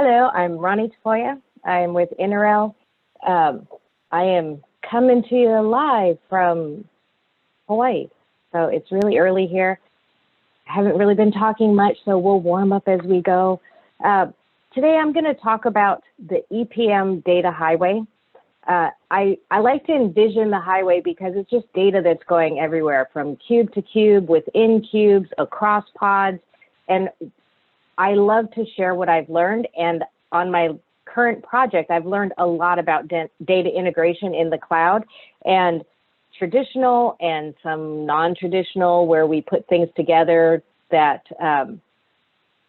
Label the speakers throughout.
Speaker 1: Hello, I'm Ronnie Tafoya. I am with interRel. I am coming to you live from Hawaii. So it's really early here. I haven't really been talking much, so we'll warm up as we go. Today I'm going to talk about the EPM data highway. I like to envision the highway because it's just data that's going everywhere from cube to cube, within cubes, across pods, and I love to share what I've learned. And on my current project, I've learned a lot about data integration in the cloud, and traditional and some non-traditional, where we put things together that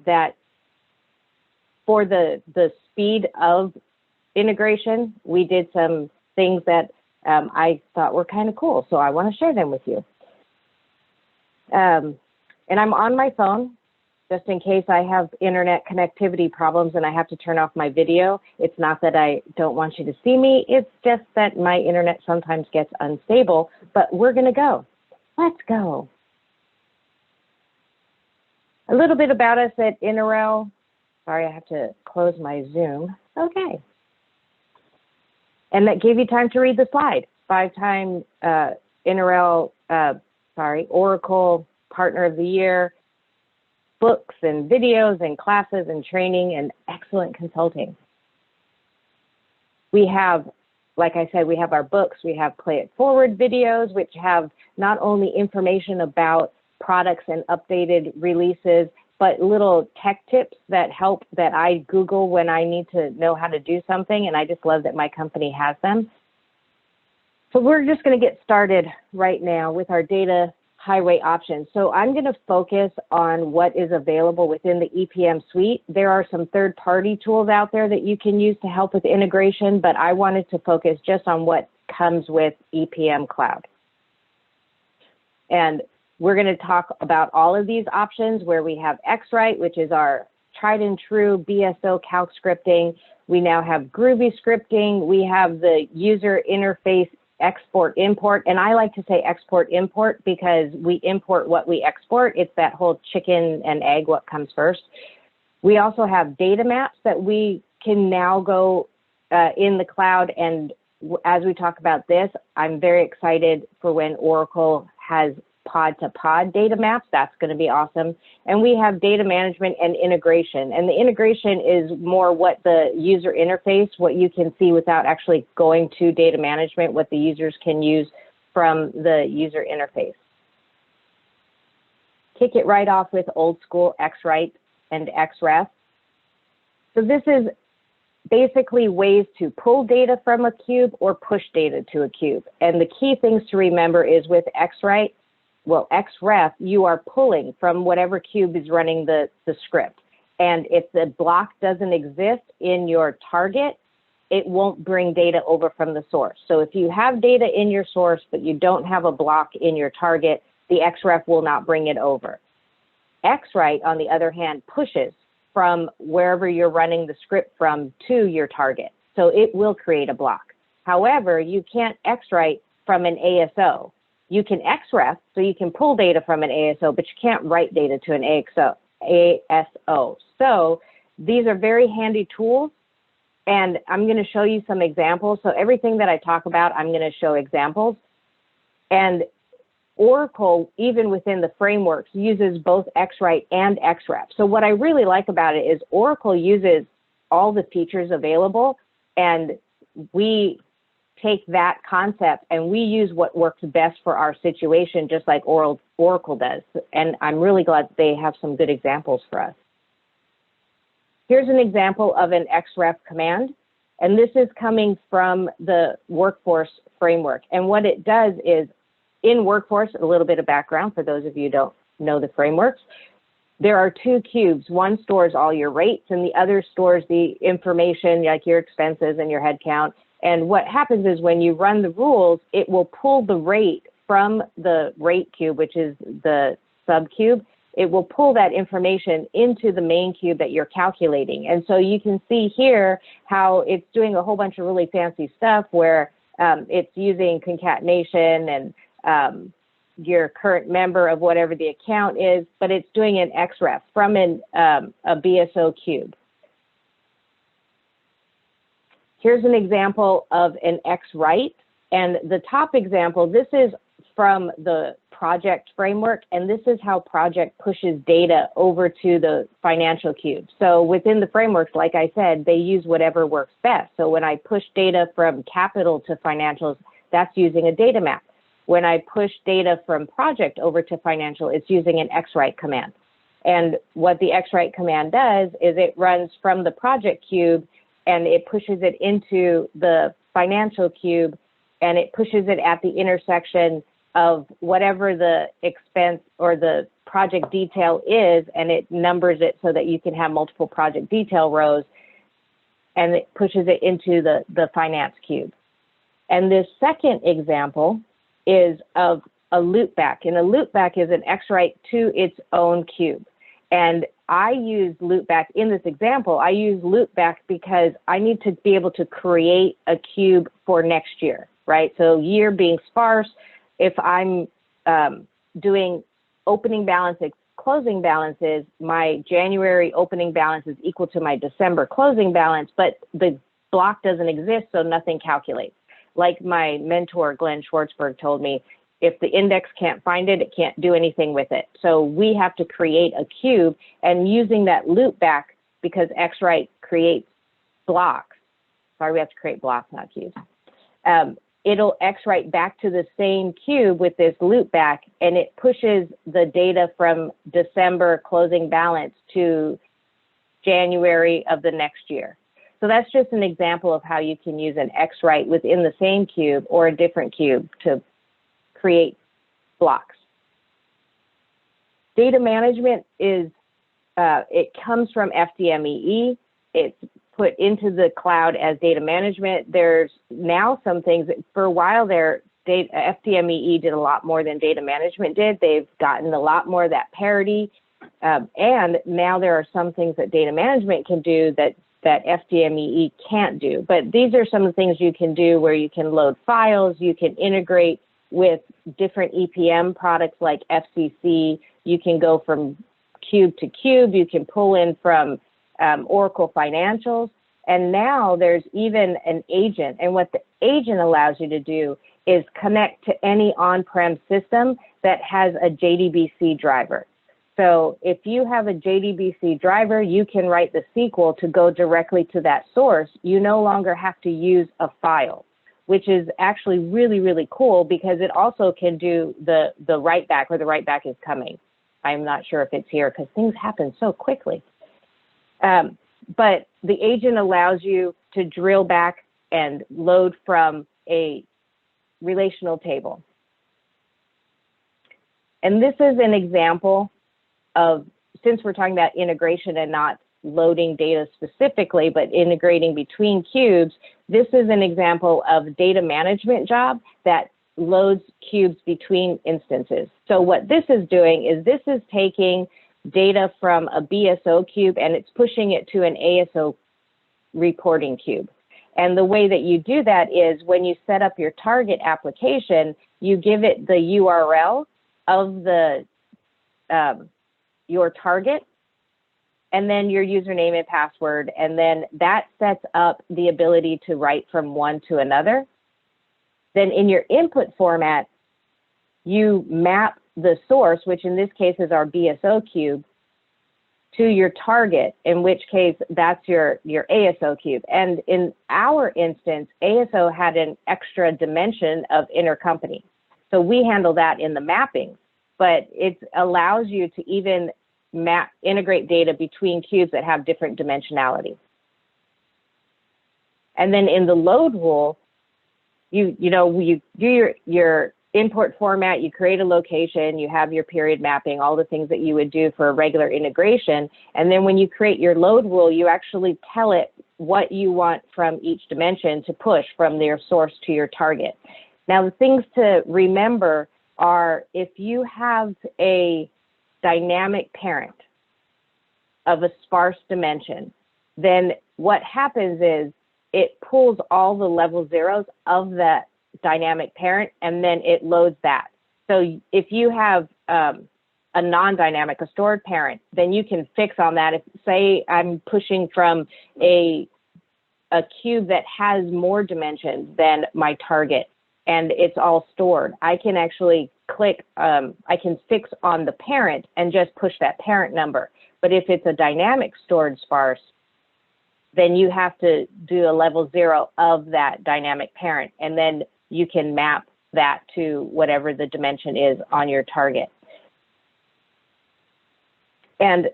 Speaker 1: that for the speed of integration, we did some things that I thought were kind of cool. So I want to share them with you. And I'm on my phone, just in case I have internet connectivity problems and I have to turn off my video. It's not that I don't want you to see me. It's just that my internet sometimes gets unstable, but we're going to go. Let's go. A little bit about us at interRel. Sorry, I have to close my Zoom. Okay. And that gave you time to read the slide. 5-time interRel, Oracle Partner of the Year, books and videos and classes and training and excellent consulting. We have, like I said, we have our books, we have Play It Forward videos, which have not only information about products and updated releases, but little tech tips that help that I Google when I need to know how to do something, and I just love that my company has them. So we're just going to get started right now with our data highway options. So I'm going to focus on what is available within the EPM suite. There are some third-party tools out there that you can use to help with integration, but I wanted to focus just on what comes with EPM Cloud. And we're going to talk about all of these options where we have XRight, which is our tried and true BSO calc scripting. We now have Groovy scripting. We have the user interface export import, and I like to say export import because we import what we export. It's that whole chicken and egg, what comes first. We also have data maps that we can now go in the cloud, and as we talk about this, I'm very excited for when Oracle has pod-to-pod data maps. That's going to be awesome. And we have data management and integration. And the integration is more what the user interface, what you can see without actually going to data management, what the users can use from the user interface. Kick it right off with old school XRight and XRef. So this is basically ways to pull data from a cube or push data to a cube. And the key things to remember is with XRight, well, XRef, you are pulling from whatever cube is running the script. And if the block doesn't exist in your target, it won't bring data over from the source. So if you have data in your source, but you don't have a block in your target, the XRef will not bring it over. XRight, on the other hand, pushes from wherever you're running the script from to your target. So it will create a block. However, you can't XRight from an ASO. You can XRef, so you can pull data from an ASO, but you can't write data to an ASO. So these are very handy tools, and I'm going to show you some examples. So everything that I talk about, I'm going to show examples. And Oracle, even within the frameworks, uses both XRight and XRef. So what I really like about it is Oracle uses all the features available, and we take that concept and we use what works best for our situation, just like Oracle does. And I'm really glad that they have some good examples for us. Here's an example of an XRef command, and this is coming from the Workforce framework. And what it does is, in Workforce, a little bit of background for those of you who don't know the frameworks, there are two cubes. One stores all your rates and the other stores the information like your expenses and your head count. And what happens is when you run the rules, it will pull the rate from the rate cube, which is the subcube. It will pull that information into the main cube that you're calculating. And so you can see here how it's doing a whole bunch of really fancy stuff where it's using concatenation and your current member of whatever the account is, but it's doing an XRef from a BSO cube. Here's an example of an XRight, and the top example, this is from the project framework, and this is how project pushes data over to the financial cube. So within the frameworks, like I said, they use whatever works best. So when I push data from capital to financials, that's using a data map. When I push data from project over to financial, it's using an XRight command. And what the XRight command does is it runs from the project cube and it pushes it into the financial cube, and it pushes it at the intersection of whatever the expense or the project detail is, and it numbers it so that you can have multiple project detail rows, and it pushes it into the finance cube. And this second example is of a loopback, and a loopback is an XRight to its own cube. And I use loopback in this example. I use loopback because I need to be able to create a cube for next year, right? So year being sparse, if I'm doing opening balance and closing balances, my January opening balance is equal to my December closing balance, but the block doesn't exist, so nothing calculates. Like my mentor, Glenn Schwartzberg, told me, if the index can't find it, it can't do anything with it. So we have to create a cube, and using that loop back, because XRight creates blocks. Sorry, we have to create blocks, not cubes. It'll XRight back to the same cube with this loop back, and it pushes the data from December closing balance to January of the next year. So that's just an example of how you can use an XRight within the same cube or a different cube to create blocks. Data management is, it comes from FDMEE. It's put into the cloud as data management. There's now some things, for a while there, FDMEE did a lot more than data management did. They've gotten a lot more of that parity. And now there are some things that data management can do that FDMEE can't do. But these are some of the things you can do where you can load files, you can integrate with different EPM products like FCC. You can go from cube to cube. You can pull in from Oracle Financials. And now there's even an agent. And what the agent allows you to do is connect to any on-prem system that has a JDBC driver. So if you have a JDBC driver, you can write the SQL to go directly to that source. You no longer have to use a file, which is actually really, really cool, because it also can do the write back, where the write back is coming. I'm not sure if it's here because things happen so quickly. But the agent allows you to drill back and load from a relational table. And this is an example of, since we're talking about integration and not loading data specifically, but integrating between cubes, this is an example of data management job that loads cubes between instances. So what this is doing is this is taking data from a BSO cube and it's pushing it to an ASO reporting cube. And the way that you do that is when you set up your target application, you give it the URL of the your target, and then your username and password, and then that sets up the ability to write from one to another. Then in your input format, you map the source, which in this case is our BSO cube, to your target, in which case that's your ASO cube. And in our instance, ASO had an extra dimension of intercompany. So we handle that in the mapping, but it allows you to even integrate data between cubes that have different dimensionality. And then in the load rule, you do your import format, you create a location, you have your period mapping, all the things that you would do for a regular integration. And then when you create your load rule, you actually tell it what you want from each dimension to push from their source to your target. Now, the things to remember are, if you have a dynamic parent of a sparse dimension, then what happens is it pulls all the level zeros of that dynamic parent, and then it loads that. So if you have a non-dynamic, a stored parent, then you can fix on that. If, say, I'm pushing from a a cube that has more dimensions than my target and it's all stored, I can actually click, I can fix on the parent and just push that parent number. But if it's a dynamic stored sparse, then you have to do a level 0 of that dynamic parent, and then you can map that to whatever the dimension is on your target. And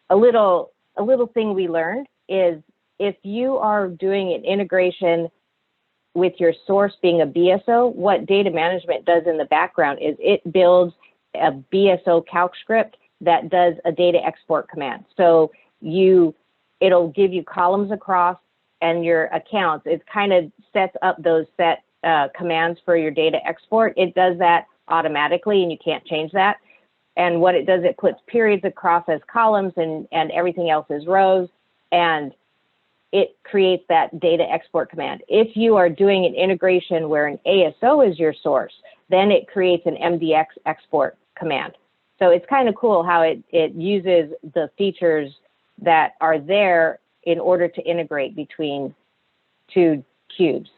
Speaker 1: a little thing we learned is if you are doing an integration with your source being a BSO, what data management does in the background is it builds a BSO calc script that does a data export command. So it'll give you columns across and your accounts. It kind of sets up those set commands for your data export. It does that automatically and you can't change that. And what it does, it puts periods across as columns and everything else is rows, and it creates that data export command. If you are doing an integration where an ASO is your source, then it creates an MDX export command. So it's kind of cool how it uses the features that are there in order to integrate between two cubes.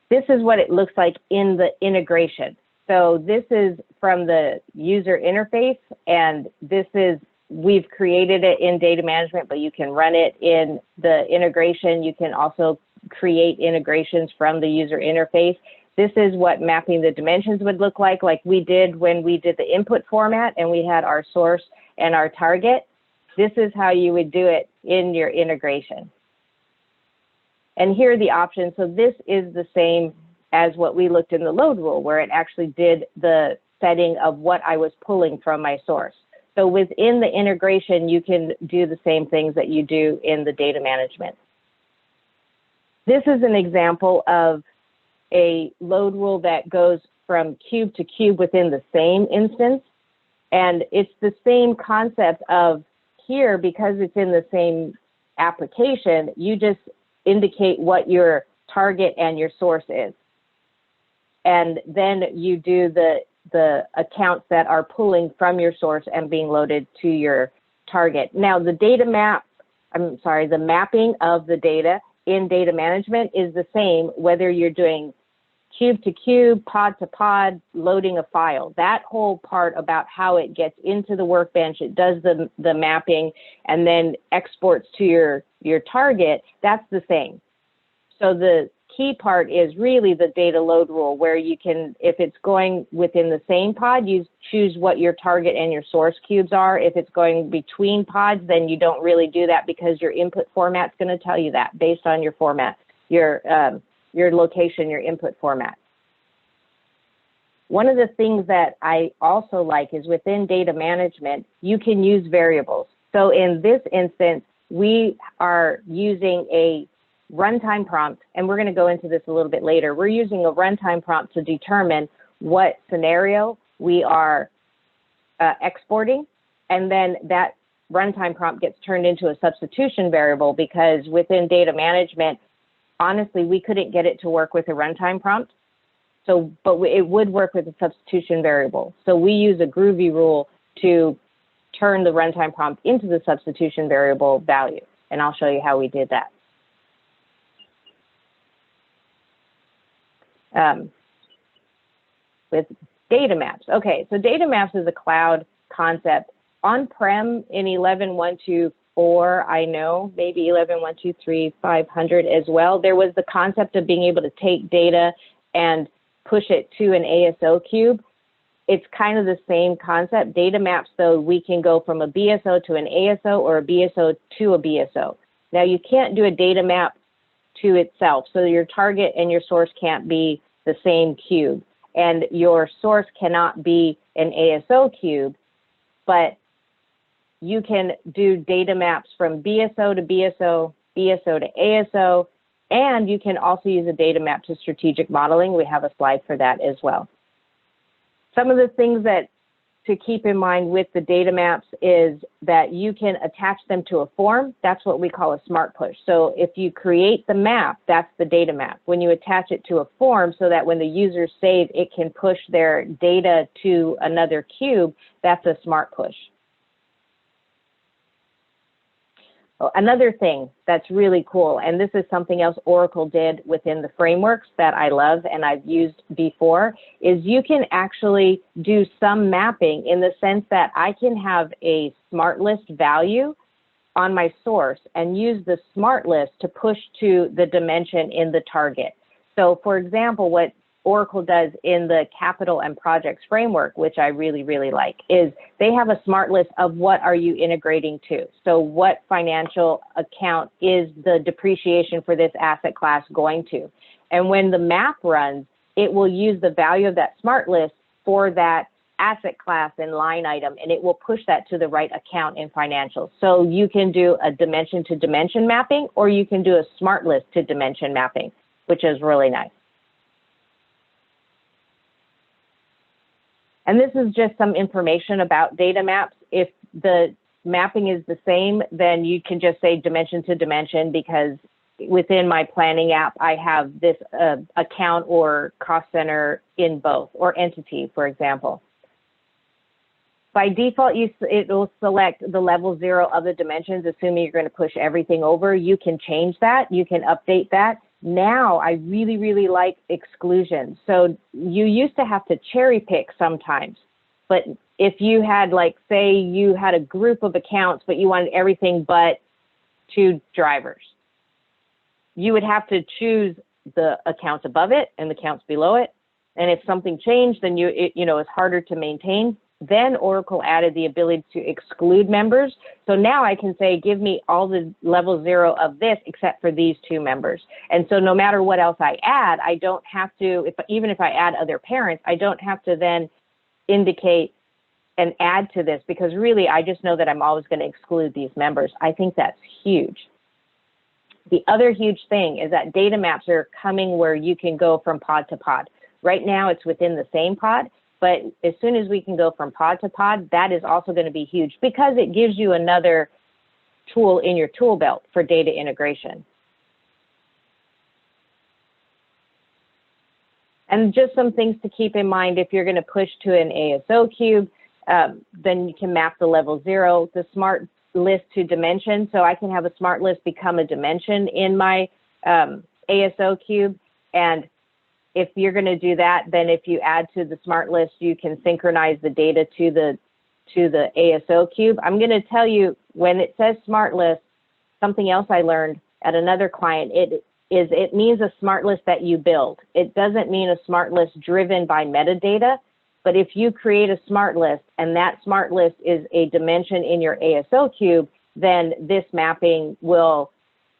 Speaker 1: This is what it looks like in the integration. So this is from the user interface, and this is, we've created it in data management, but you can run it in the integration. You can also create integrations from the user interface. This is what mapping the dimensions would look like we did when we did the input format and we had our source and our target. This is how you would do it in your integration. And here are the options. So this is the same as what we looked in the load rule, where it actually did the setting of what I was pulling from my source. So within the integration, you can do the same things that you do in the data management. This is an example of a load rule that goes from cube to cube within the same instance. And it's the same concept of here, because it's in the same application, you just indicate what your target and your source is. And then you do the accounts that are pulling from your source and being loaded to your target. Now the the mapping of the data in data management is the same whether you're doing cube to cube, pod to pod, loading a file. That whole part about how it gets into the workbench, it does the mapping and then exports to your target, that's the same. So the key part is really the data load rule, where you can, if it's going within the same pod, you choose what your target and your source cubes are. If it's going between pods, then you don't really do that because your input format's going to tell you that based on your format, your location, your input format. One of the things that I also like is within data management, you can use variables. So in this instance, we are using a runtime prompt, and we're going to go into this a little bit later. We're using a runtime prompt to determine what scenario we are exporting, and then that runtime prompt gets turned into a substitution variable, because within data management, honestly, we couldn't get it to work with a runtime prompt. So, but it would work with a substitution variable. So we use a Groovy rule to turn the runtime prompt into the substitution variable value, and I'll show you how we did that. With data maps. Okay, so data maps is a cloud concept. On-prem in 11.124, I know, maybe 11.123, 500 as well, there was the concept of being able to take data and push it to an ASO cube. It's kind of the same concept. Data maps, though, we can go from a BSO to an ASO or a BSO to a BSO. Now, you can't do a data map to itself. So your target and your source can't be the same cube, and your source cannot be an ASO cube, but you can do data maps from BSO to BSO, BSO to ASO, and you can also use a data map to strategic modeling. We have a slide for that as well. Some of the things that to keep in mind with the data maps is that you can attach them to a form. That's what we call a smart push. So if you create the map, that's the data map. When you attach it to a form so that when the users save, it can push their data to another cube, that's a smart push. Another thing that's really cool, and this is something else Oracle did within the frameworks that I love and I've used before, is you can actually do some mapping in the sense that I can have a smart list value on my source and use the smart list to push to the dimension in the target. So for example, what Oracle does in the capital and projects framework, which I really, really like, is they have a smart list of what are you integrating to. So what financial account is the depreciation for this asset class going to? And when the map runs, it will use the value of that smart list for that asset class and line item, and it will push that to the right account in financials. So you can do a dimension to dimension mapping, or you can do a smart list to dimension mapping, which is really nice. And this is just some information about data maps. If the mapping is the same, then you can just say dimension to dimension, because within my planning app, I have this account or cost center in both, or entity, for example. By default, it will select the level 0 of the dimensions, assuming you're going to push everything over. You can change that. You can update that. Now, I really, really like exclusion. So you used to have to cherry pick sometimes, but if you had, like, say you had a group of accounts, but you wanted everything but 2 drivers, you would have to choose the accounts above it and the accounts below it. And if something changed, then it's harder to maintain. Then Oracle added the ability to exclude members. So now I can say, give me all the level 0 of this except for these 2 members. And so no matter what else I add, I don't have to, even if I add other parents, I don't have to then indicate and add to this, because really I just know that I'm always going to exclude these members. I think that's huge. The other huge thing is that data maps are coming where you can go from pod to pod. Right now it's within the same pod. But as soon as we can go from pod to pod, that is also going to be huge, because it gives you another tool in your tool belt for data integration. And just some things to keep in mind: if you're going to push to an ASO cube, then you can map the level 0, the smart list to dimension. So I can have a smart list become a dimension in my ASO cube. And if you're going to do that, then if you add to the smart list, you can synchronize the data to the ASO cube. I'm going to tell you, when it says smart list, something else I learned at another client, it means a smart list that you build. It doesn't mean a smart list driven by metadata. But if you create a smart list and that smart list is a dimension in your ASO cube, then this mapping will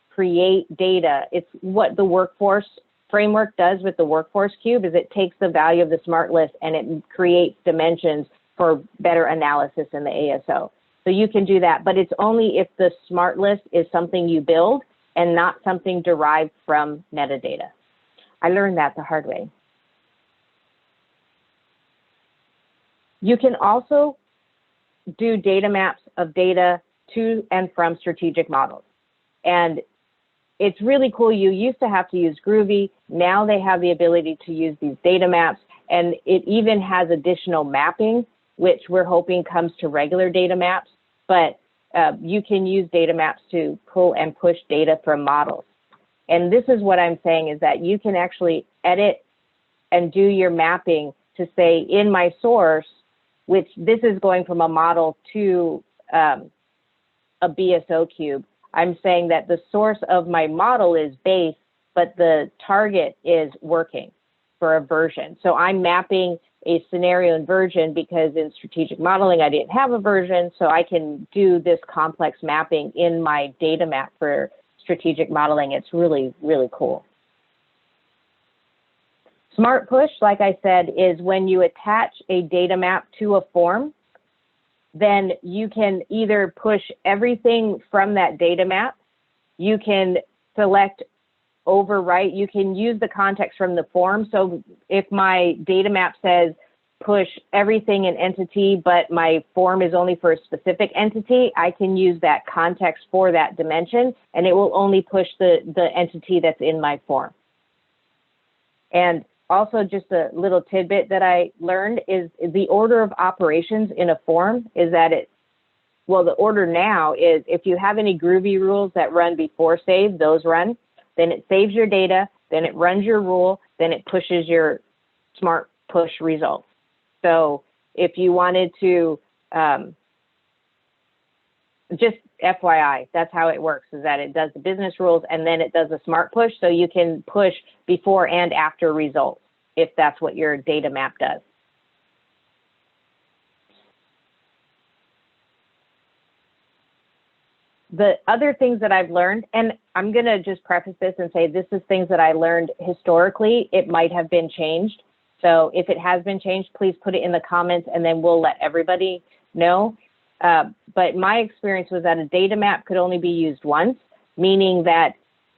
Speaker 1: create data. It's what the workforce framework does with the workforce cube, is it takes the value of the smart list and it creates dimensions for better analysis in the ASO. So you can do that, but it's only if the smart list is something you build and not something derived from metadata. I learned that the hard way. You can also do data maps of data to and from strategic models. And it's really cool. You used to have to use Groovy. Now they have the ability to use these data maps, and it even has additional mapping, which we're hoping comes to regular data maps. But you can use data maps to pull and push data from models. And this is what I'm saying, is that you can actually edit and do your mapping to say, in my source, which this is going from a model to a BSO cube, I'm saying that the source of my model is base, but the target is working for a version. So I'm mapping a scenario and version because in strategic modeling, I didn't have a version. So I can do this complex mapping in my data map for strategic modeling. It's really, really cool. Smart push, like I said, is when you attach a data map to a form, then you can either push everything from that data map, you can select overwrite, you can use the context from the form. So if my data map says push everything in entity, but my form is only for a specific entity, I can use that context for that dimension, and it will only push the entity that's in my form. And also, just a little tidbit that I learned is the order of operations in a form is that Well, the order now is if you have any Groovy rules that run before save, those run. Then it saves your data, then it runs your rule, then it pushes your smart push results. So if you wanted to, just FYI, that's how it works, is that it does the business rules and then it does a smart push, so you can push before and after results if that's what your data map does. The other things that I've learned, and I'm going to just preface this and say this is things that I learned historically. It might have been changed. So if it has been changed, please put it in the comments and then we'll let everybody know. But my experience was that a data map could only be used once, meaning that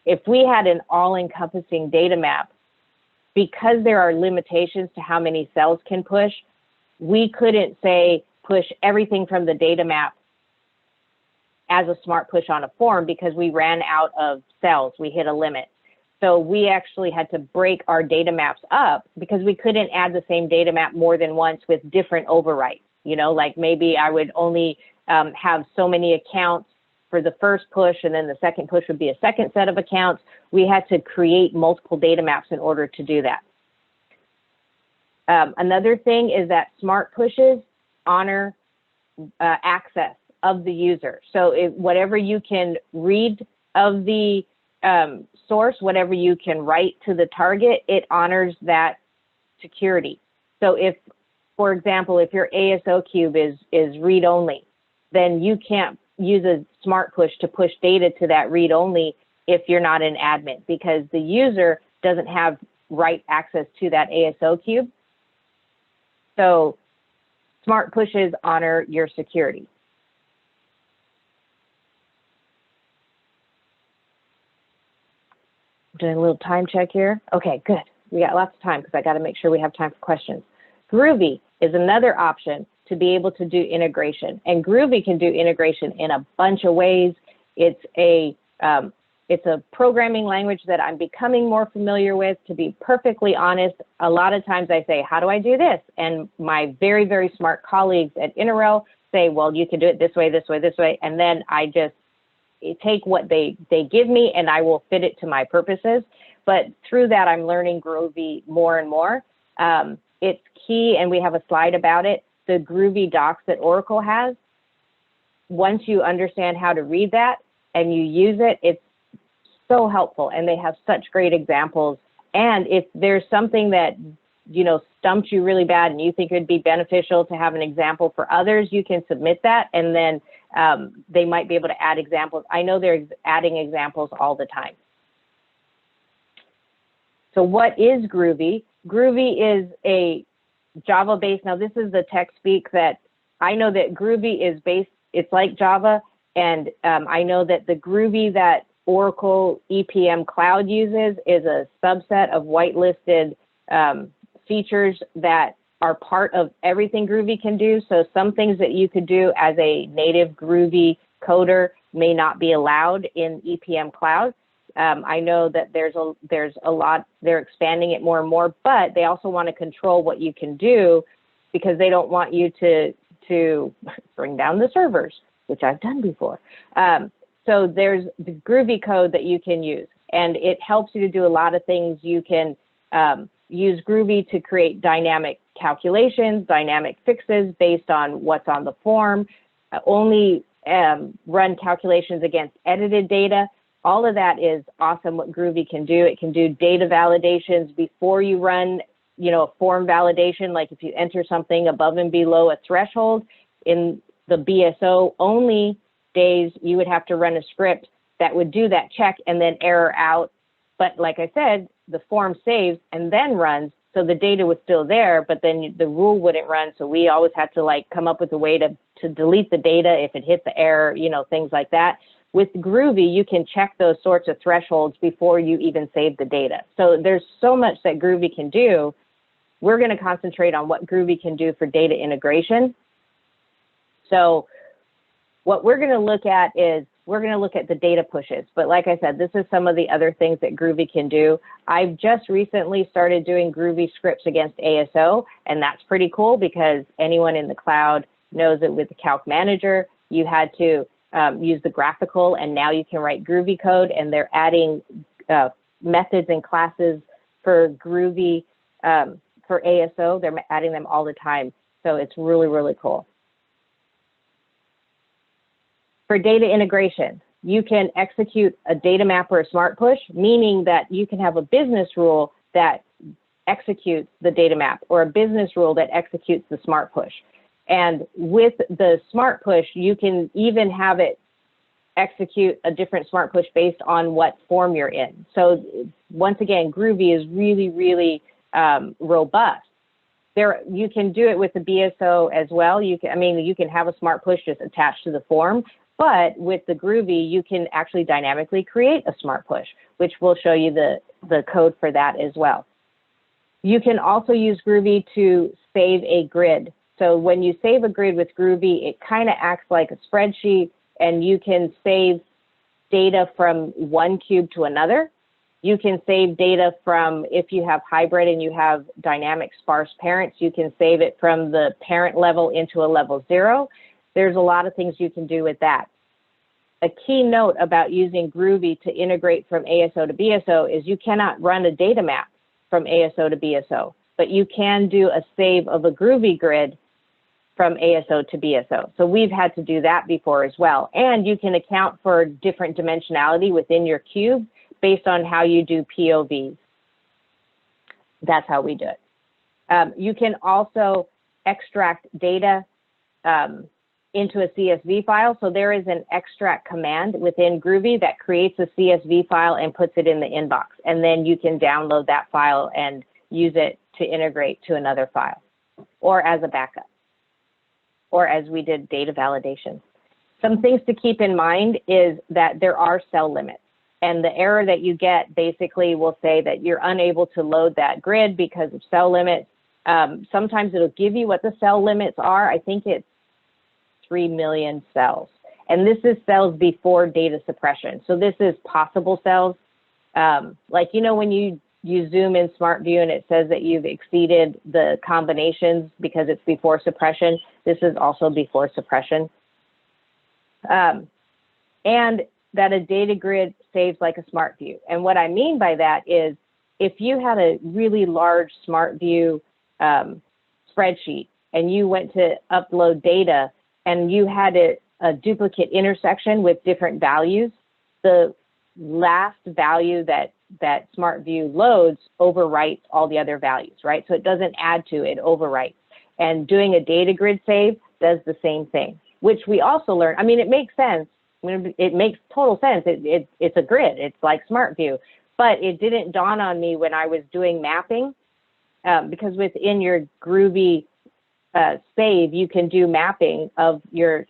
Speaker 1: if we had an all-encompassing data map, because there are limitations to how many cells can push, we couldn't say push everything from the data map as a smart push on a form because we ran out of cells, we hit a limit. So we actually had to break our data maps up because we couldn't add the same data map more than once with different overwrites. You know, like maybe I would only have so many accounts for the first push and then the second push would be a second set of accounts. We had to create multiple data maps in order to do that. Another thing is that smart pushes honor access of the user. So whatever you can read of the source, whatever you can write to the target, it honors that security. So if, for example, if your ASO cube is read-only, then you can't use a smart push to push data to that read-only if you're not an admin, because the user doesn't have write access to that ASO cube. So smart pushes honor your security. Doing a little time check here. Okay, good. We got lots of time because I got to make sure we have time for questions. Groovy is another option to be able to do integration, and Groovy can do integration in a bunch of ways. It's a programming language that I'm becoming more familiar with. To be perfectly honest, a lot of times I say, how do I do this? And my very, very smart colleagues at interRel say, well, you can do it this way, this way, this way. And then I just take what they give me and I will fit it to my purposes. But through that, I'm learning Groovy more and more. It's key, and we have a slide about it, the Groovy docs that Oracle has. Once you understand how to read that and you use it, it's so helpful, and they have such great examples. And if there's something that, you know, stumped you really bad and you think it would be beneficial to have an example for others, you can submit that, and then they might be able to add examples. I know they're adding examples all the time. So what is Groovy? Groovy is a Java-based, now this is the tech speak that I know that Groovy is based, it's like Java, and I know that the Groovy that Oracle EPM Cloud uses is a subset of whitelisted features that are part of everything Groovy can do. So some things that you could do as a native Groovy coder may not be allowed in EPM Cloud. I know that there's a lot, they're expanding it more and more, but they also want to control what you can do because they don't want you to bring down the servers, which I've done before. So there's the Groovy code that you can use, and it helps you to do a lot of things. You can use Groovy to create dynamic calculations, dynamic fixes based on what's on the form, only run calculations against edited data. All of that is awesome what Groovy can do. It can do data validations before you run, you know, a form validation, like if you enter something above and below a threshold. In the BSO only days, you would have to run a script that would do that check and then error out. But like I said, the form saves and then runs, so the data was still there, but then the rule wouldn't run. So we always had to like come up with a way to delete the data if it hit the error, you know, things like that. With Groovy, you can check those sorts of thresholds before you even save the data. So there's so much that Groovy can do. We're going to concentrate on what Groovy can do for data integration. So what we're going to look at is we're going to look at the data pushes. But like I said, this is some of the other things that Groovy can do. I've just recently started doing Groovy scripts against ASO, and that's pretty cool because anyone in the cloud knows that with the Calc Manager, you had to use the graphical, and now you can write Groovy code, and they're adding methods and classes for Groovy, for ASO. They're adding them all the time. So it's really, really cool. For data integration, you can execute a data map or a smart push, meaning that you can have a business rule that executes the data map or a business rule that executes the smart push. And with the smart push, you can even have it execute a different smart push based on what form you're in. So once again, Groovy is really, really robust. You can do it with the BSO as well. You can have a smart push just attached to the form, but with the Groovy, you can actually dynamically create a smart push, which will show you the code for that as well. You can also use Groovy to save a grid. So when you save a grid with Groovy, it kind of acts like a spreadsheet, and you can save data from one cube to another. You can save data from, if you have hybrid and you have dynamic sparse parents, you can save it from the parent level into a level 0. There's a lot of things you can do with that. A key note about using Groovy to integrate from ASO to BSO is you cannot run a data map from ASO to BSO, but you can do a save of a Groovy grid from ASO to BSO. So we've had to do that before as well. And you can account for different dimensionality within your cube based on how you do POVs. That's how we do it. You can also extract data into a CSV file. So there is an extract command within Groovy that creates a CSV file and puts it in the inbox. And then you can download that file and use it to integrate to another file or as a backup, or as we did data validation. Some things to keep in mind is that there are cell limits. And the error that you get basically will say that you're unable to load that grid because of cell limits. Sometimes it'll give you what the cell limits are. I think it's 3 million cells. And this is cells before data suppression. So this is possible cells. Like, you know, when you zoom in SmartView and it says that you've exceeded the combinations because it's before suppression, this is also before suppression. And that a data grid saves like a SmartView. And what I mean by that is if you had a really large SmartView spreadsheet and you went to upload data and you had a duplicate intersection with different values, the last value that SmartView loads overwrites all the other values, right? So it doesn't add to, it overwrites. And doing a data grid save does the same thing, which we also learned. I mean, it makes sense. I mean, it makes total sense. It's a grid. It's like SmartView. But it didn't dawn on me when I was doing mapping, because within your Groovy save, you can do mapping of your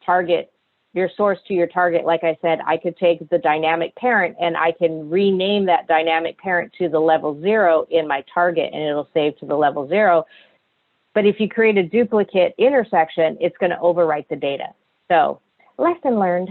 Speaker 1: target, your source to your target. Like I said, I could take the dynamic parent and I can rename that dynamic parent to the level 0 in my target, and it'll save to the level 0. But if you create a duplicate intersection, it's going to overwrite the data. So lesson learned.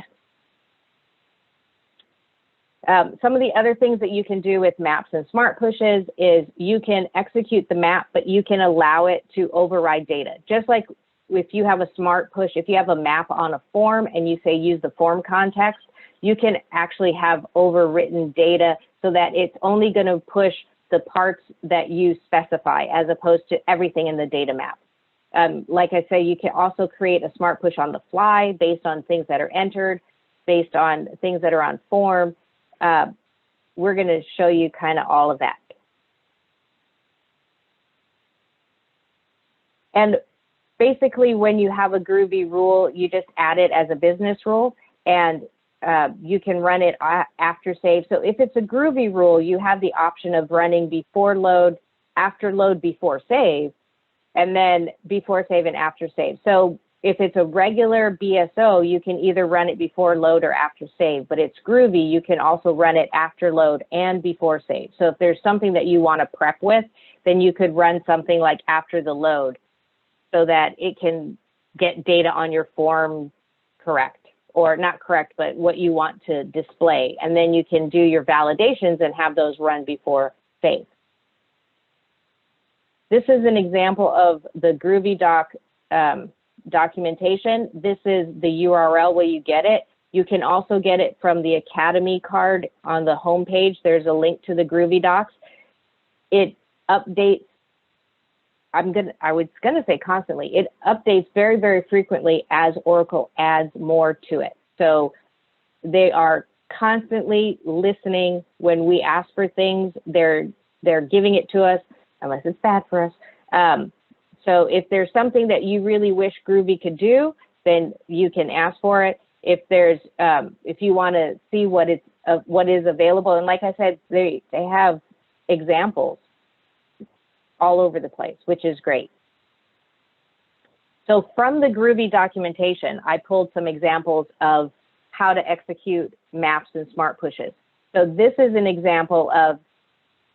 Speaker 1: Some of the other things that you can do with maps and smart pushes is you can execute the map, but you can allow it to override data. Just like if you have a smart push, if you have a map on a form and you say use the form context, you can actually have overwritten data so that it's only going to push the parts that you specify as opposed to everything in the data map. Like I say, you can also create a smart push on the fly based on things that are entered, based on things that are on form. We're going to show you kind of all of that. And basically, when you have a Groovy rule, you just add it as a business rule, and you can run it after save. So if it's a Groovy rule, you have the option of running before load, after load, before save, and then before save and after save. So if it's a regular BSO, you can either run it before load or after save, but it's Groovy, you can also run it after load and before save. So if there's something that you want to prep with, then you could run something like after the load so that it can get data on your form correct, or not correct, but what you want to display. And then you can do your validations and have those run before save. This is an example of the Groovy Doc Documentation. This is the URL where you get it. You can also get it from the Academy card on the homepage. There's a link to the Groovy Docs. It updates, I was gonna say constantly. It updates very, very frequently as Oracle adds more to it. So they are constantly listening when we ask for things. They're giving it to us, unless it's bad for us. So if there's something that you really wish Groovy could do, then you can ask for it. If there's, if you want to see what is available, and like I said, they have examples all over the place, which is great. So from the Groovy documentation, I pulled some examples of how to execute maps and smart pushes. So this is an example of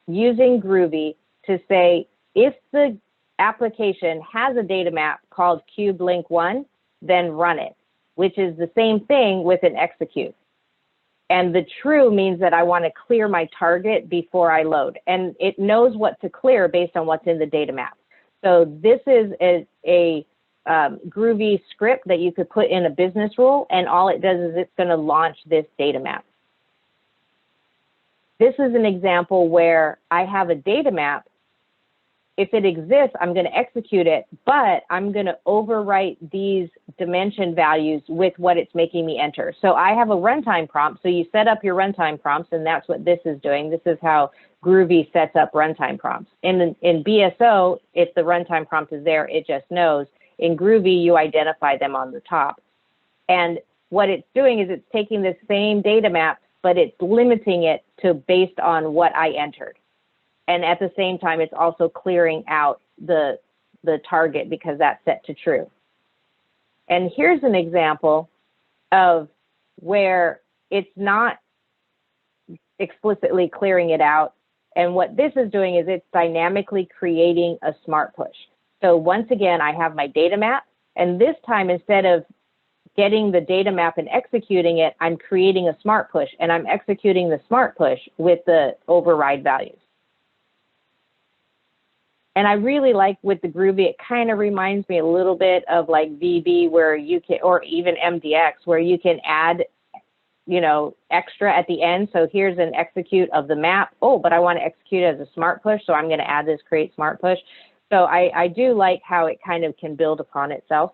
Speaker 1: using Groovy to say, if the application has a data map called cube link 1, then run it, which is the same thing with an execute. And the true means that I want to clear my target before I load. And it knows what to clear based on what's in the data map. So this is a Groovy script that you could put in a business rule, and all it does is it's going to launch this data map. This is an example where I have a data map. If it exists, I'm going to execute it, but I'm going to overwrite these dimension values with what it's making me enter. So I have a runtime prompt. So you set up your runtime prompts, and that's what this is doing. This is how Groovy sets up runtime prompts. In BSO, if the runtime prompt is there, it just knows. In Groovy, you identify them on the top. And what it's doing is it's taking the same data map, but it's limiting it to based on what I entered. And at the same time, it's also clearing out the target because that's set to true. And here's an example of where it's not explicitly clearing it out. And what this is doing is it's dynamically creating a smart push. So once again, I have my data map, and this time, instead of getting the data map and executing it, I'm creating a smart push, and I'm executing the smart push with the override values. And I really like with the Groovy, it kind of reminds me a little bit of like VB, where you can, or even MDX, where you can add, you know, extra at the end. So here's an execute of the map. Oh, but I want to execute it as a smart push, so I'm going to add this create smart push. So I do like how it kind of can build upon itself.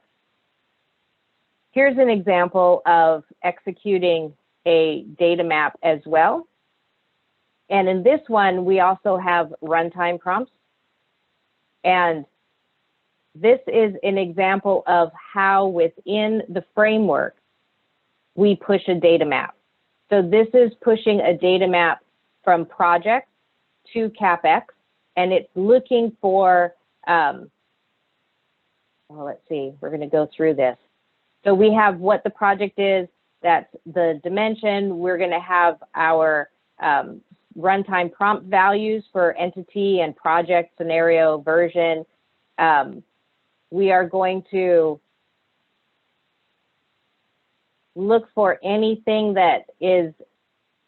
Speaker 1: Here's an example of executing a data map as well. And in this one, we also have runtime prompts. And this is an example of how within the framework, we push a data map. So this is pushing a data map from project to CapEx, and it's looking for, well, let's see, we're going to go through this. So we have what the project is, that's the dimension. We're going to have our runtime prompt values for entity and project scenario version. We are going to look for anything that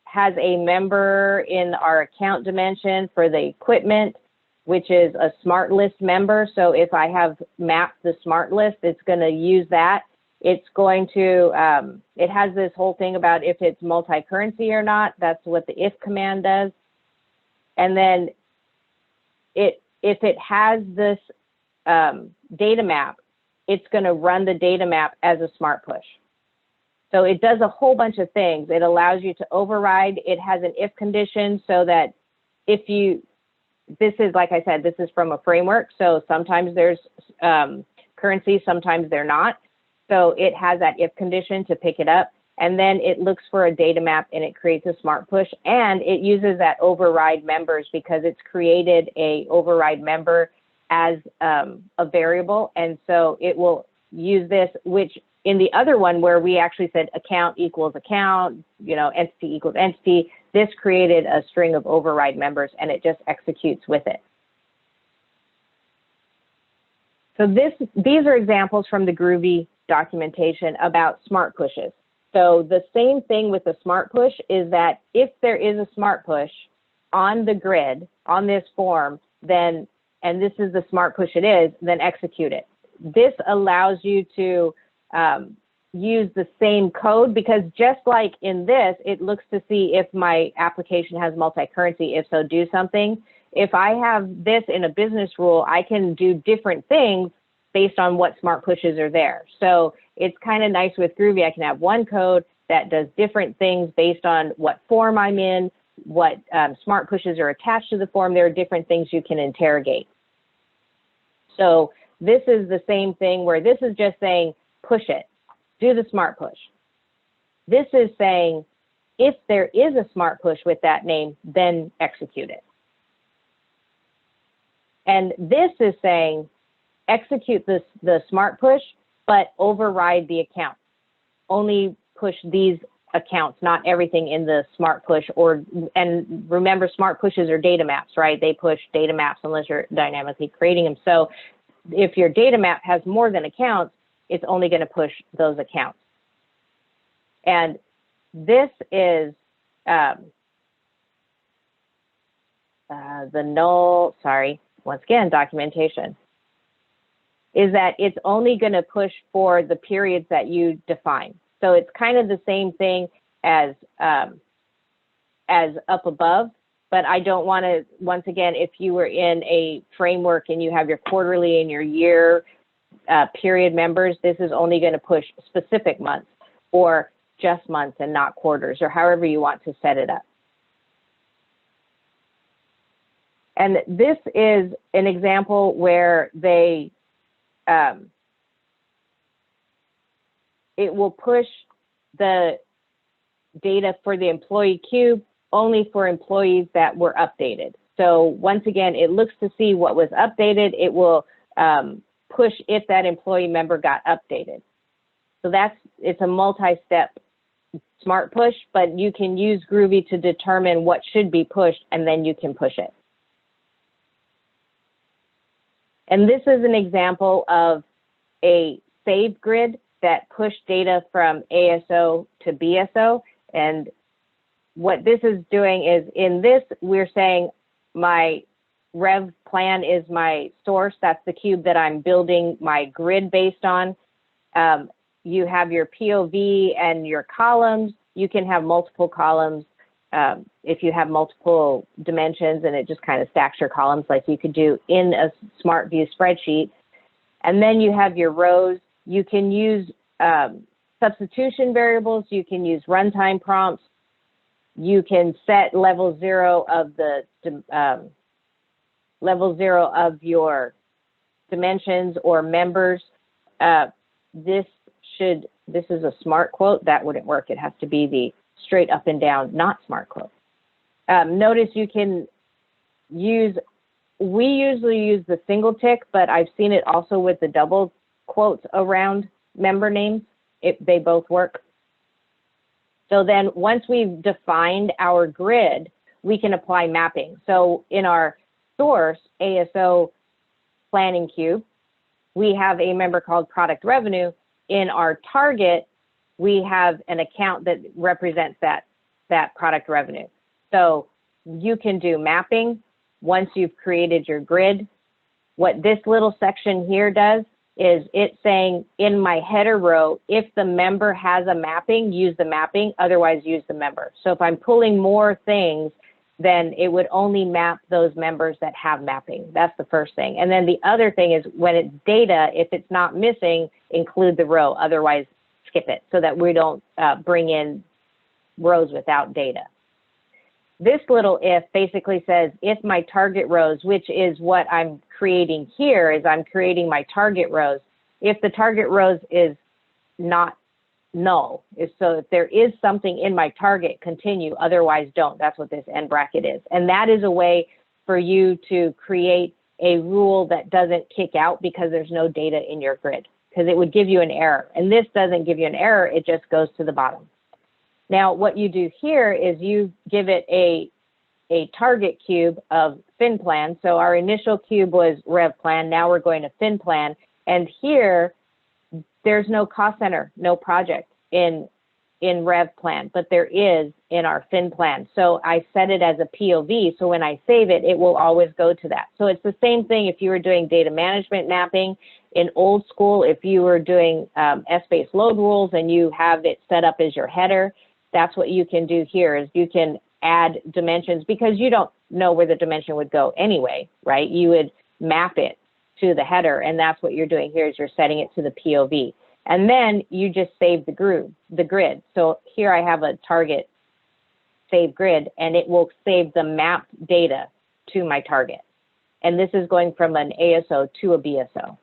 Speaker 1: has a member in our account dimension for the equipment, which is a smart list member. So if I have mapped the smart list, it's going to use that. It's going to, it has this whole thing about if it's multi-currency or not. That's what the if command does. And then if it has this data map, it's going to run the data map as a smart push. So it does a whole bunch of things. It allows you to override. It has an if condition so that if you, this is, like I said, this is from a framework. So sometimes there's currency, sometimes they're not. So it has that if condition to pick it up, and then it looks for a data map and it creates a smart push, and it uses that override members because it's created a override member as a variable. And so it will use this, which in the other one where we actually said account equals account, you know, entity equals entity, this created a string of override members and it just executes with it. So these are examples from the Groovy documentation about smart pushes. So the same thing with the smart push is that if there is a smart push on the grid, on this form, then, and this is the smart push it is, then execute it. this allows you to use the same code, because just like in this, it looks to see if my application has multi-currency. If so, do something. If I have this in a business rule, I can do different things based on what smart pushes are there. So it's kind of nice with Groovy. I can have one code that does different things based on what form I'm in, what smart pushes are attached to the form. There are different things you can interrogate. So this is the same thing where this is just saying, push it, do the smart push. This is saying, if there is a smart push with that name, then execute it. And this is saying, execute the smart push, but override the account. Only push these accounts, not everything in the smart push. And remember, smart pushes are data maps, right? They push data maps unless you're dynamically creating them. So if your data map has more than accounts, it's only going to push those accounts. And this is the null, sorry, once again, documentation, is that it's only going to push for the periods that you define. So it's kind of the same thing as up above, but I don't want to, once again, if you were in a framework and you have your quarterly and your year period members, this is only going to push specific months or just months and not quarters, or however you want to set it up. And this is an example where they, it will push the data for the employee cube only for employees that were updated. So once again, it looks to see what was updated. It will push if that employee member got updated. So it's a multi-step smart push, but you can use Groovy to determine what should be pushed, and then you can push it. And this is an example of a save grid that pushed data from ASO to BSO. And what this is doing is, in this, we're saying my rev plan is my source. That's the cube that I'm building my grid based on. You have your POV and your columns. You can have multiple columns if you have multiple dimensions, and it just kind of stacks your columns like you could do in a Smart View spreadsheet. And then you have your rows. You can use substitution variables. You can use runtime prompts. You can set level 0 of the level 0 of your dimensions or members. This is a smart quote. That wouldn't work. It has to be the straight up and down, not smart quote. Notice you can use, we usually use the single tick, but I've seen it also with the double quotes around member names. They both work. So then once we've defined our grid, we can apply mapping. So in our source ASO planning cube, we have a member called product revenue. In our target, we have an account that represents that product revenue. So you can do mapping once you've created your grid. What this little section here does is it's saying in my header row, if the member has a mapping, use the mapping, otherwise use the member. So if I'm pulling more things, then it would only map those members that have mapping. That's the first thing. And then the other thing is, when it's data, if it's not missing, include the row, otherwise skip it, so that we don't bring in rows without data. This little if basically says, if my target rows, which is what I'm creating here, is I'm creating my target rows. If the target rows is not null, so if there is something in my target, continue, otherwise don't. That's what this end bracket is. And that is a way for you to create a rule that doesn't kick out because there's no data in your grid, because it would give you an error. And this doesn't give you an error, it just goes to the bottom. Now, what you do here is you give it a target cube of fin plan. So our initial cube was rev plan. Now we're going to fin plan. And here, there's no cost center, no project in in Rev Plan, but there is in our Fin Plan. So I set it as a POV, so when I save it, it will always go to that. So it's the same thing if you were doing data management mapping in old school. If you were doing Essbase load rules and you have it set up as your header, that's what you can do here, is you can add dimensions, because you don't know where the dimension would go anyway, right? You would map it to the header, and that's what you're doing here, is you're setting it to the POV. And then you just save the grid. So here I have a target save grid, and it will save the mapped data to my target. And this is going from an ASO to a BSO.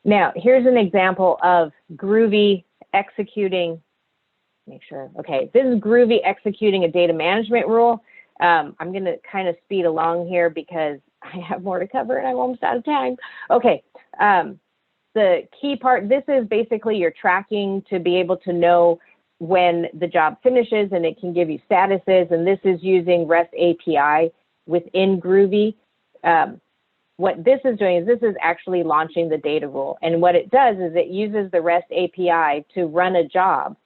Speaker 1: Now, here's an example of Groovy executing. Make sure. Okay, this is Groovy executing a data management rule. I'm going to kind of speed along here because I have more to cover and I'm almost out of time. Okay, the key part, this is basically your tracking to be able to know when the job finishes, and it can give you statuses, and this is using REST API within Groovy. What this is doing is this is actually launching the data rule, and what it does is it uses the REST API to run a job,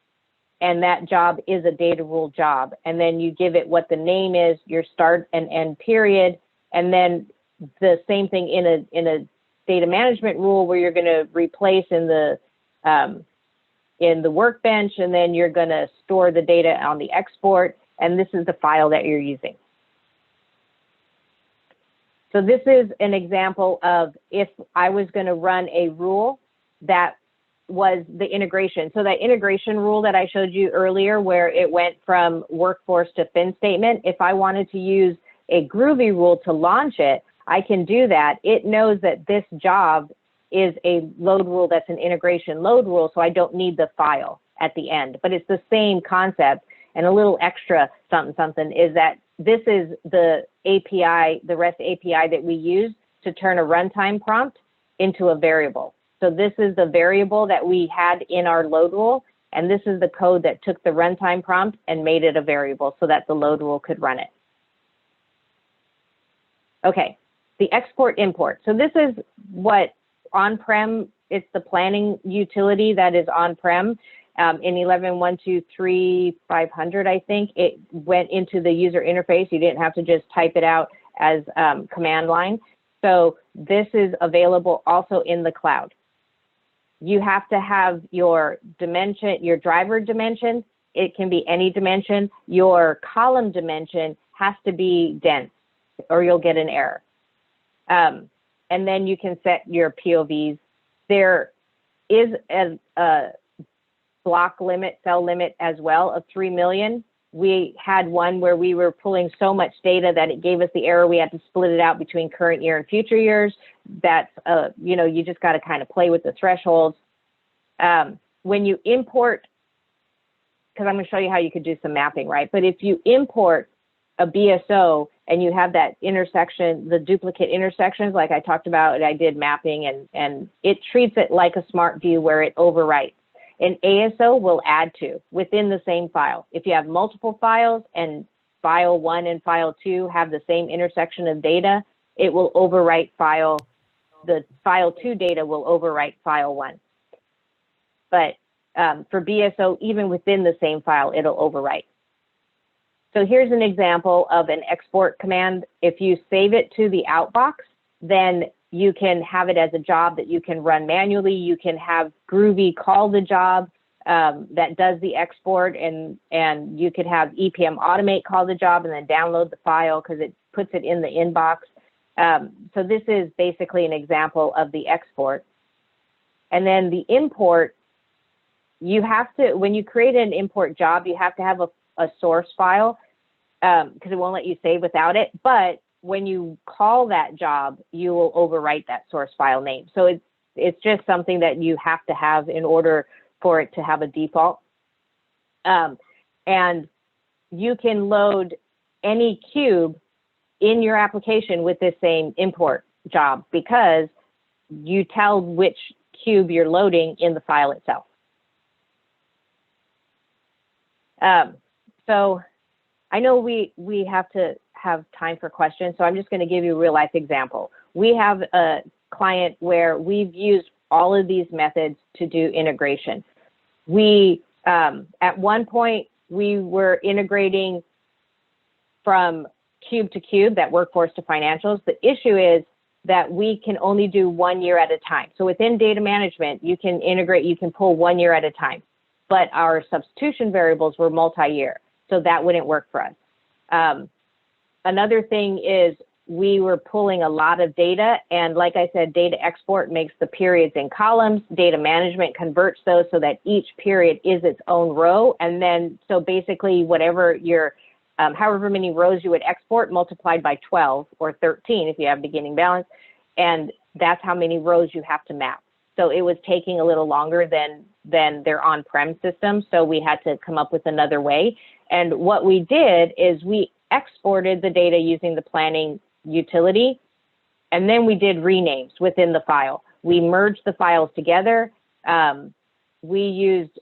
Speaker 1: and that job is a data rule job, and then you give it what the name is, your start and end period, and then the same thing in a data management rule where you're going to replace in the workbench, and then you're going to store the data on the export, and this is the file that you're using. So this is an example of if I was going to run a rule that was the integration. So that integration rule that I showed you earlier, where it went from workforce to fin statement, if I wanted to use a Groovy rule to launch it, I can do that. It knows that this job is a load rule that's an integration load rule, so I don't need the file at the end. But it's the same concept, and a little extra something is that this is the API, the REST API that we use to turn a runtime prompt into a variable. So this is the variable that we had in our load rule, and this is the code that took the runtime prompt and made it a variable so that the load rule could run it. Okay, the export import. So this is what OnPrem, it's the planning utility that is OnPrem. In 11.123.500, I think, it went into the user interface. You didn't have to just type it out as command line. So this is available also in the cloud. You have to have your dimension, your driver dimension. It can be any dimension. Your column dimension has to be dense, or you'll get an error. And then you can set your POVs. There is a block limit, cell limit as well of 3 million. We had one where we were pulling so much data that it gave us the error. We had to split it out between current year and future years. That's, you know, you just got to kind of play with the thresholds. When you import, because I'm going to show you how you could do some mapping, right? But if you import a BSO and you have that intersection, the duplicate intersections, like I talked about, I did mapping, and it treats it like a smart view where it overwrites. An ASO will add to within the same file. If you have multiple files and file 1 and file 2 have the same intersection of data, it will overwrite the file 2 data will overwrite file 1. But for BSO, even within the same file, it'll overwrite. So here's an example of an export command. If you save it to the outbox, then you can have it as a job that you can run manually. You can have Groovy call the job that does the export, and you could have EPM automate call the job and then download the file because it puts it in the inbox. So this is basically an example of the export. And then the import, you have to, when you create an import job, you have to have a source file because it won't let you save without it. But when you call that job, you will overwrite that source file name. So it's just something that you have to have in order for it to have a default. And you can load any cube in your application with this same import job because you tell which cube you're loading in the file itself. So I know we have to have time for questions, so I'm just going to give you a real life example. We have a client where we've used all of these methods to do integration. We, at one point, we were integrating from cube to cube, that workforce to financials. The issue is that we can only do 1 year at a time. So within data management, you can integrate, you can pull 1 year at a time, but our substitution variables were multi-year, so that wouldn't work for us. Another thing is we were pulling a lot of data, and like I said, data export makes the periods in columns, data management converts those so that each period is its own row, and then, so basically whatever your, however many rows you would export multiplied by 12 or 13 if you have beginning balance, and that's how many rows you have to map. So it was taking a little longer than their on-prem system, so we had to come up with another way. And what we did is we exported the data using the planning utility, and then we did renames within the file. We merged the files together. We used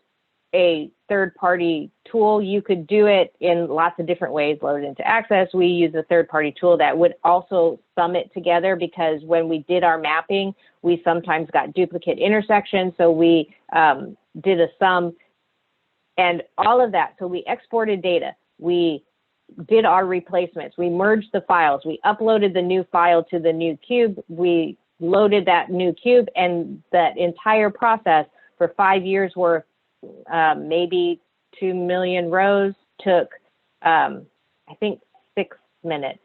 Speaker 1: a third-party tool. You could do it in lots of different ways, load it into Access. We use a third-party tool that would also sum it together, because when we did our mapping, we sometimes got duplicate intersections, so we did a sum and all of that. So we exported data. We did our replacements. We merged the files. We uploaded the new file to the new cube. We loaded that new cube, and that entire process for 5 years worth, maybe 2 million rows, took, I think, 6 minutes,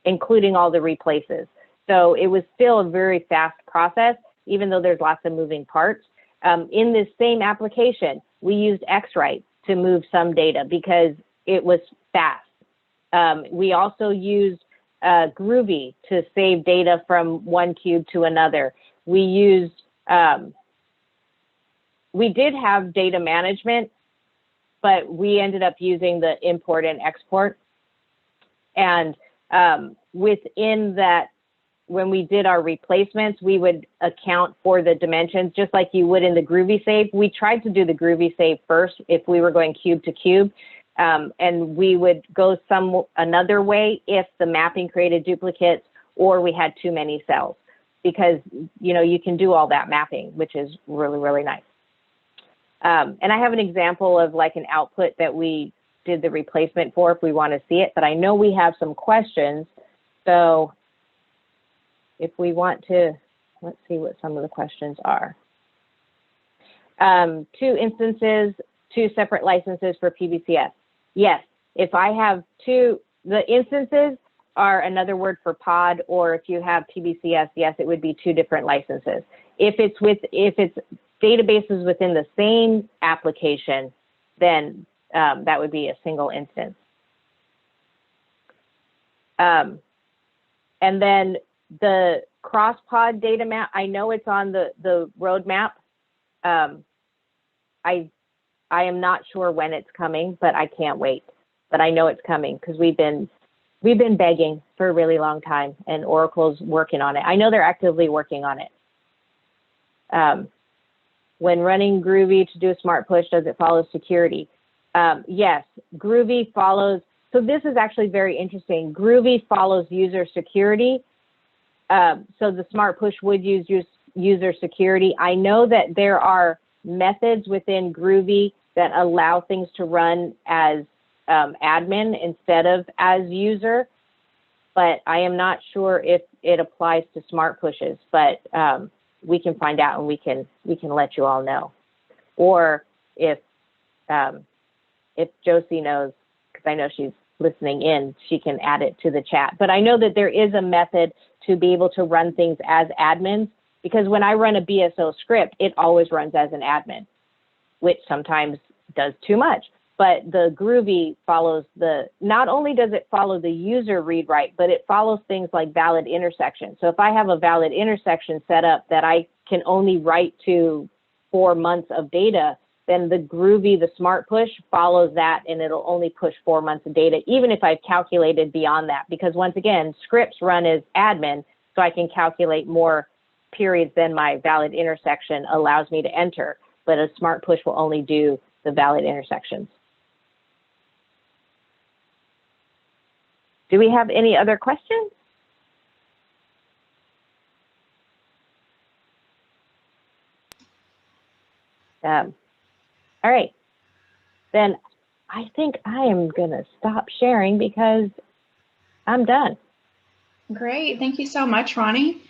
Speaker 1: including all the replaces. So it was still a very fast process, even though there's lots of moving parts. In this same application, we used XRight to move some data because it was fast. We also used Groovy to save data from one cube to another. We used, we did have data management, but we ended up using the import and export. And within that, when we did our replacements, we would account for the dimensions just like you would in the Groovy save. We tried to do the Groovy save first if we were going cube to cube. And we would go another way if the mapping created duplicates or we had too many cells, because you can do all that mapping, which is really, really nice. And I have an example of like an output that we did the replacement for if we want to see it, but I know we have some questions. So if we want to, let's see what some of the questions are. 2 instances, 2 separate licenses for PBCS. Yes, if I have 2, the instances are another word for pod, or if you have PBCS, yes, it would be 2 different licenses. If it's databases within the same application, then that would be a single instance. And then the cross-pod data map, I know it's on the roadmap. I am not sure when it's coming, but I can't wait. But I know it's coming because we've been begging for a really long time, and Oracle's working on it. I know they're actively working on it. When running Groovy to do a smart push, does it follow security? Yes, Groovy follows. So this is actually very interesting. Groovy follows user security. So the smart push would use user security. I know that there are methods within Groovy that allow things to run as admin instead of as user, but I am not sure if it applies to smart pushes, but we can find out and we can let you all know. Or if Josie knows, because I know she's listening in, she can add it to the chat. But I know that there is a method to be able to run things as admins, because when I run a BSO script, it always runs as an admin, which sometimes does too much. But the Groovy follows not only does it follow the user read write, but it follows things like valid intersection. So if I have a valid intersection set up that I can only write to 4 months of data, then the Groovy, the smart push, follows that, and it'll only push 4 months of data, even if I've calculated beyond that. Because once again, scripts run as admin, so I can calculate more periods than my valid intersection allows me to enter. But a smart push will only do the valid intersections. Do we have any other questions? All right, then I think I am gonna stop sharing because I'm done.
Speaker 2: Great, thank you so much, Ronnie.